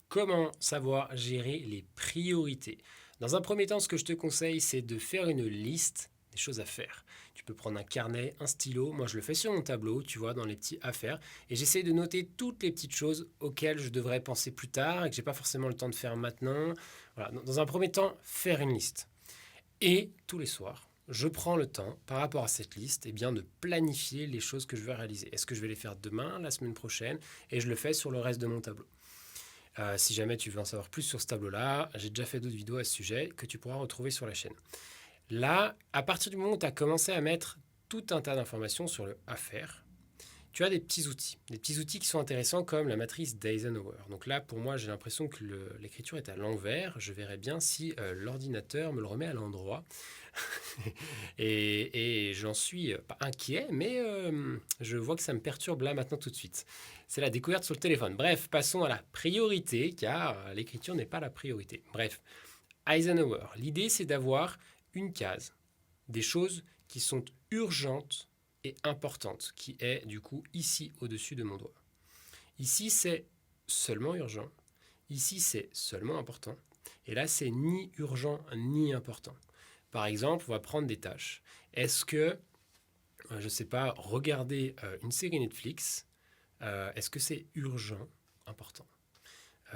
Comment savoir gérer les priorités? Dans un premier temps, ce que je te conseille, c'est de faire une liste des choses à faire. Tu peux prendre un carnet, un stylo. Moi, je le fais sur mon tableau, tu vois, dans les petits à faire. Et j'essaie de noter toutes les petites choses auxquelles je devrais penser plus tard et que j'ai pas forcément le temps de faire maintenant. Voilà. Dans un premier temps, faire une liste. Et tous les soirs, je prends le temps, par rapport à cette liste, eh bien, de planifier les choses que je veux réaliser. Est-ce que je vais les faire demain, la semaine prochaine? Et je le fais sur le reste de mon tableau. Si jamais tu veux en savoir plus sur ce tableau-là, j'ai déjà fait d'autres vidéos à ce sujet que tu pourras retrouver sur la chaîne. Là, à partir du moment où tu as commencé à mettre tout un tas d'informations sur le à faire, tu as des petits outils qui sont intéressants comme la matrice d'Eisenhower. Donc là, pour moi, j'ai l'impression que l'écriture est à l'envers. Je verrai bien si l'ordinateur me le remet à l'endroit. et j'en suis pas inquiet, mais je vois que ça me perturbe là maintenant tout de suite. C'est la découverte sur le téléphone. Bref, passons à la priorité, car l'écriture n'est pas la priorité. Bref, Eisenhower. L'idée, c'est d'avoir une case, des choses qui sont urgentes et importantes, qui est du coup ici au-dessus de mon doigt. Ici, c'est seulement urgent. Ici, c'est seulement important. Et là, c'est ni urgent ni important. Par exemple, on va prendre des tâches. Est-ce que, je ne sais pas, regarder une série Netflix, est-ce que c'est urgent, important?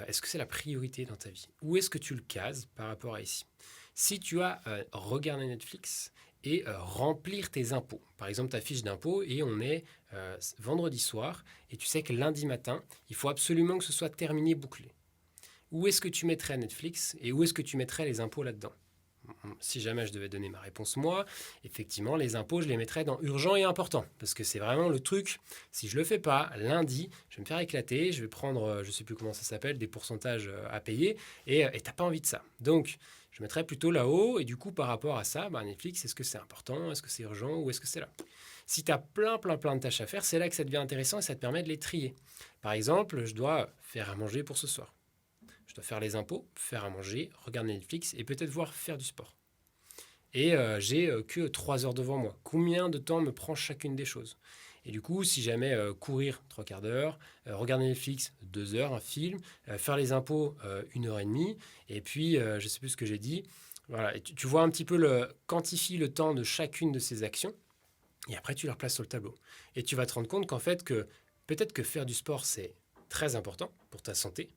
Est-ce que c'est la priorité dans ta vie? Où est-ce que tu le cases par rapport à ici? Si tu as regardé Netflix et remplir tes impôts, par exemple ta fiche d'impôt et on est vendredi soir et tu sais que lundi matin, il faut absolument que ce soit terminé, bouclé. Où est-ce que tu mettrais Netflix et où est-ce que tu mettrais les impôts là-dedans? Si jamais je devais donner ma réponse moi, effectivement, les impôts, je les mettrais dans urgent et important. Parce que c'est vraiment le truc, si je le fais pas, lundi, je vais me faire éclater, je vais prendre, je sais plus comment ça s'appelle, des pourcentages à payer, et t'as pas envie de ça. Donc, je mettrais plutôt là-haut, et du coup, par rapport à ça, Netflix, est-ce que c'est important, est-ce que c'est urgent, ou est-ce que c'est là? Si tu as plein de tâches à faire, c'est là que ça devient intéressant et ça te permet de les trier. Par exemple, je dois faire à manger pour ce soir. Je dois faire les impôts, faire à manger, regarder Netflix et peut-être voir faire du sport. Et j'ai que 3 heures devant moi. Combien de temps me prend chacune des choses? Et du coup, si jamais courir 3 quarts d'heure, regarder Netflix 2 heures, un film, faire les impôts 1 heure et demie, et puis je sais plus ce que j'ai dit. Voilà, et tu vois un petit peu quantifie le temps de chacune de ces actions, et après tu les replaces sur le tableau. Et tu vas te rendre compte qu'en fait, peut-être que faire du sport c'est très important pour ta santé,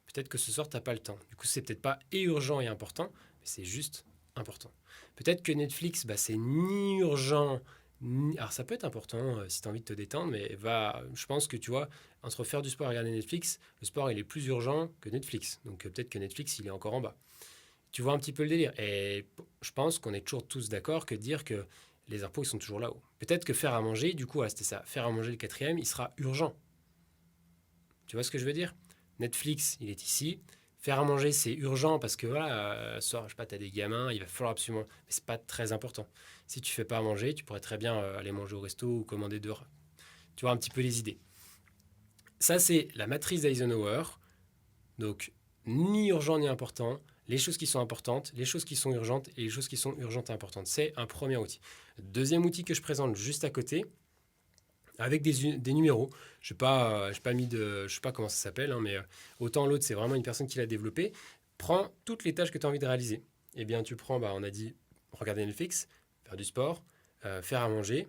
peut-être que ce soir, tu n'as pas le temps. Du coup, c'est peut-être pas et urgent et important, mais c'est juste important. Peut-être que Netflix, c'est ni urgent, alors ça peut être important si tu as envie de te détendre, mais je pense que tu vois, entre faire du sport et regarder Netflix, le sport il est plus urgent que Netflix. Donc peut-être que Netflix il est encore en bas. Tu vois un petit peu le délire. Et je pense qu'on est toujours tous d'accord que dire que les impôts ils sont toujours là-haut. Peut-être que faire à manger, du coup, c'était ça, faire à manger le quatrième, il sera urgent. Tu vois ce que je veux dire? Netflix, il est ici. Faire à manger, c'est urgent parce que voilà, soir, je sais pas, t'as des gamins, il va falloir absolument. Mais c'est pas très important. Si tu fais pas à manger, tu pourrais très bien aller manger au resto ou commander dehors. Tu vois un petit peu les idées. Ça, c'est la matrice d'Eisenhower. Donc, ni urgent ni important. Les choses qui sont importantes, les choses qui sont urgentes et les choses qui sont urgentes et importantes. C'est un premier outil. Deuxième outil que je présente juste à côté, avec des numéros. Je pas mis de, je sais pas comment ça s'appelle, hein, mais autant l'autre c'est vraiment une personne qui l'a développé. Prends toutes les tâches que tu as envie de réaliser. Eh bien, tu prends, on a dit regarder Netflix, faire du sport, faire à manger,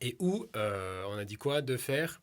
et où on a dit quoi de faire.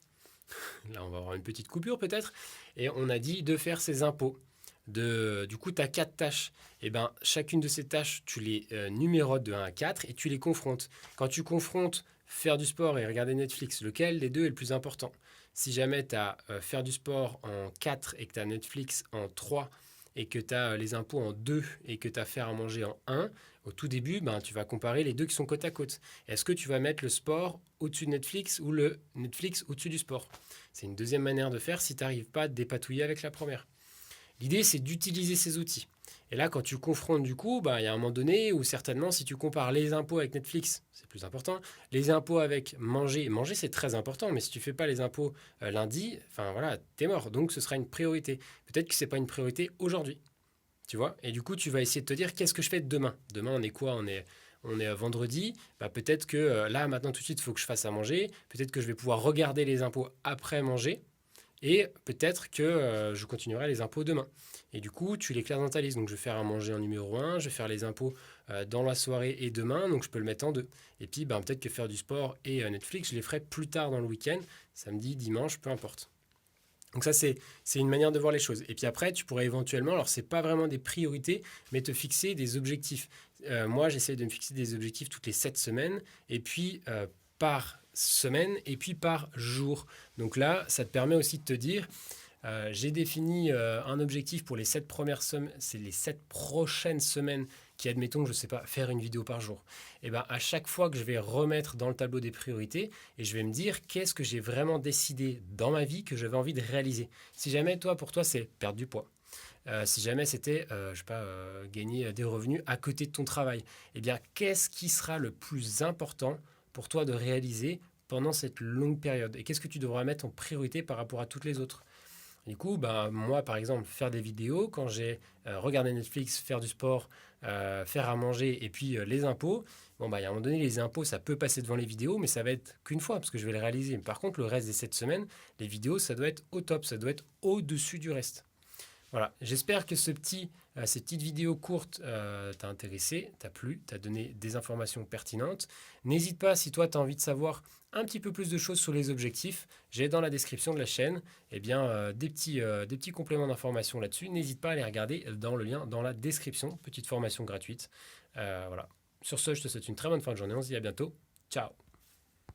Là, on va avoir une petite coupure peut-être, et on a dit de faire ses impôts. Du coup, tu as 4 tâches. Et ben, chacune de ces tâches, tu les numérotes de 1 à 4 et tu les confrontes. Quand tu confrontes faire du sport et regarder Netflix, lequel des deux est le plus important? Si jamais tu as faire du sport en 4 et que tu as Netflix en 3 et que tu as les impôts en 2 et que tu as faire à manger en 1, au tout début, tu vas comparer les deux qui sont côte à côte. Est-ce que tu vas mettre le sport au-dessus de Netflix ou le Netflix au-dessus du sport? C'est une deuxième manière de faire si tu n'arrives pas à te dépatouiller avec la première. L'idée, c'est d'utiliser ces outils. Et là, quand tu confrontes du coup, il y a un moment donné où certainement, si tu compares les impôts avec Netflix, c'est plus important. Les impôts avec manger c'est très important, mais si tu fais pas les impôts lundi, enfin voilà, t'es mort. Donc ce sera une priorité. Peut-être que c'est pas une priorité aujourd'hui, tu vois. Et du coup, tu vas essayer de te dire, qu'est-ce que je fais demain? Demain, on est quoi? On est vendredi. Peut-être que là, maintenant, tout de suite, il faut que je fasse à manger. Peut-être que je vais pouvoir regarder les impôts après manger. Et peut-être que je continuerai les impôts demain. Et du coup, tu les classes dans ta liste. Donc, je vais faire à manger en numéro un, je vais faire les impôts dans la soirée et demain, donc je peux le mettre en deux. Et puis, ben, peut-être que faire du sport et Netflix, je les ferai plus tard dans le week-end, samedi, dimanche, peu importe. Donc ça, c'est une manière de voir les choses. Et puis après, tu pourrais éventuellement, alors c'est pas vraiment des priorités, mais te fixer des objectifs. Moi, j'essaie de me fixer des objectifs toutes les 7 semaines, et puis par semaine, et puis par jour. Donc là, ça te permet aussi de te dire, j'ai défini un objectif pour les 7 premières semaines, c'est les 7 prochaines semaines qui, admettons, je ne sais pas, faire une vidéo par jour. Et bien, à chaque fois que je vais remettre dans le tableau des priorités, et je vais me dire qu'est-ce que j'ai vraiment décidé dans ma vie que j'avais envie de réaliser. Si jamais, pour toi, c'est perdre du poids. Si jamais c'était, je sais pas, gagner des revenus à côté de ton travail, eh bien, qu'est-ce qui sera le plus important pour toi de réaliser pendant cette longue période? Et qu'est-ce que tu devras mettre en priorité par rapport à toutes les autres? Du coup, ben, moi, par exemple, faire des vidéos, quand j'ai regardé Netflix, faire du sport, faire à manger et puis les impôts, bon, bah, à un moment donné, les impôts, ça peut passer devant les vidéos, mais ça va être qu'une fois parce que je vais les réaliser. Par contre, le reste des 7 semaines, les vidéos, ça doit être au top, ça doit être au-dessus du reste. Voilà, j'espère que ces petites vidéos courtes t'a intéressé, t'a plu, t'a donné des informations pertinentes. N'hésite pas, si toi tu as envie de savoir un petit peu plus de choses sur les objectifs, j'ai dans la description de la chaîne des petits compléments d'informations là-dessus. N'hésite pas à les regarder dans le lien dans la description, petite formation gratuite. Voilà. Sur ce, je te souhaite une très bonne fin de journée, on se dit à bientôt. Ciao.